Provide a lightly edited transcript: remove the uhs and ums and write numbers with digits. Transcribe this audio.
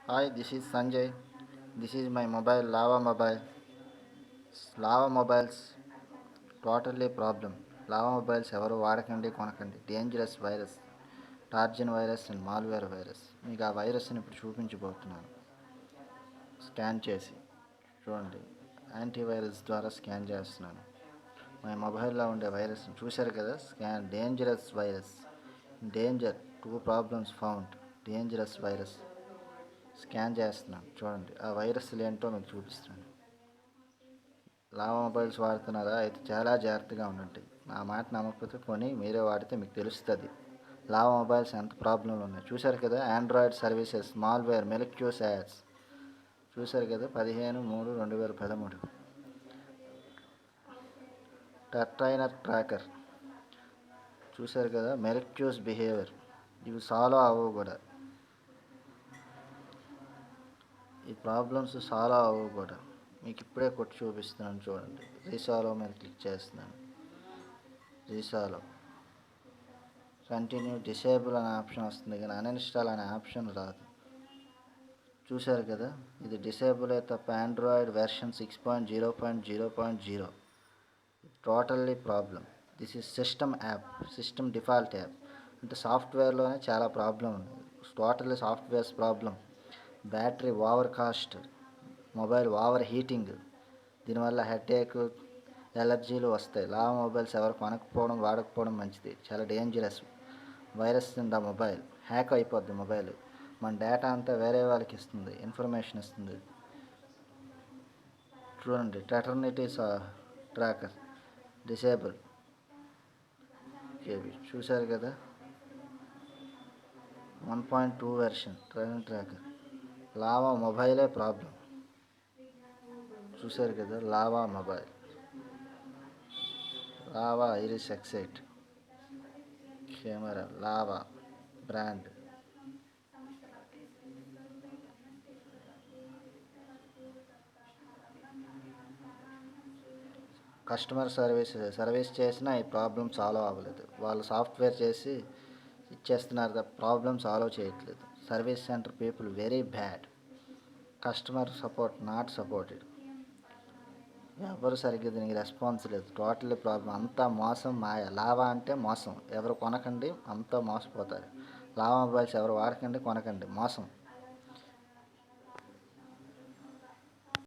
Hi, this is Sanjay. This is my mobile, Lava Mobile. Lava Mobiles totally problem. Lava Mobiles ఎవరు వాడకండి కొనకండి. Dangerous virus, trojan virus and malware virus. మీకు ఆ వైరస్ని ఇప్పుడు చూపించబోతున్నాను. స్కాన్ చేసి చూడండి. యాంటీవైరస్ ద్వారా స్కాన్ చేస్తున్నాను. మా మొబైల్లో ఉండే వైరస్ని చూశారు కదా. Scan dangerous virus. Danger 2 problems found. Dangerous virus scan చేస్తున్నాను. చూడండి ఆ వైరస్లు ఏంటో మీకు చూపిస్తున్నాను. లావా మొబైల్స్ వాడుతున్నారా? అయితే చాలా జాగ్రత్తగా ఉండండి. నా మాట నమ్మకపోతే కొని మీరే వాడితే మీకు తెలుస్తుంది. లావా మొబైల్స్ ఎంత ప్రాబ్లంలు ఉన్నాయి చూశారు కదా. ఆండ్రాయిడ్ సర్వీసెస్ మాల్వేర్ మెలిక్యూస్ యాడ్స్ చూశారు కదా. 15/3/2013. టర్టైనర్ ట్రాకర్ చూశారు కదా. మెలిక్యూస్ బిహేవియర్ ఇవి సాల్వ్ అవ్వవు కూడా. ఈ ప్రాబ్లమ్స్ సాల్వ్ అవ్వవు కూడా. మీకు ఇప్పుడే కొట్టి చూపిస్తున్నాను చూడండి. రీసాల్వ్ మీద క్లిక్ చేస్తున్నాను. రీసాల్వ్ కంటిన్యూ డిసేబుల్ అనే ఆప్షన్ వస్తుంది కానీ అన్ఇన్స్టాల్ అనే ఆప్షన్ రాదు. చూశారు కదా. ఇది డిసేబుల్ అయితే తప్ప Android version 6.0.0.0 totally problem. This is system app, system default app. అంటే సాఫ్ట్వేర్లోనే చాలా ప్రాబ్లం ఉంది. Totally softwares problem. Battery over cost, mobile over heating, దీనివల్ల హెడేక్, ఎలర్జీలు వస్తాయి. లావా మొబైల్స్ ఎవరు కొనకపోవడం వాడకపోవడం మంచిది. చాలా డేంజరస్ వైరస్ ఉంది. ఆ మొబైల్ హ్యాక్ అయిపోద్ది. మొబైల్ మన డేటా అంతా వేరే వాళ్ళకి ఇస్తుంది, ఇన్ఫర్మేషన్ ఇస్తుంది. చూడండి టెటర్నిటీస్ ట్రాకర్ డిసేబుల్ కేబీ చూశారు కదా. 1.2 వెర్షన్ ట్రాకర్. లావా మొబైలే ప్రాబ్లం. చూశారు కదా. Lava mobile, Lava Iris Excite camera, Lava brand. Customer service చేసినా ఈ ప్రాబ్లం సాల్వ్ అవ్వలేదు. వాళ్ళు సాఫ్ట్వేర్ చేసి ఇచ్చేస్తున్నారు తప్ప ప్రాబ్లం సాల్వ్ చేయట్లేదు. Service centre people very bad. Customer support not supported. ఎవరు సరిగ్గా దీనికి రెస్పాన్స్ లేదు. Totally problem. అంతా మోసం, మాయ. లావా అంటే మోసం. ఎవరు కొనకండి, అంతా మోసపోతారు. లావా మొబైల్స్ ఎవరు వాడకండి, కొనకండి. మోసం.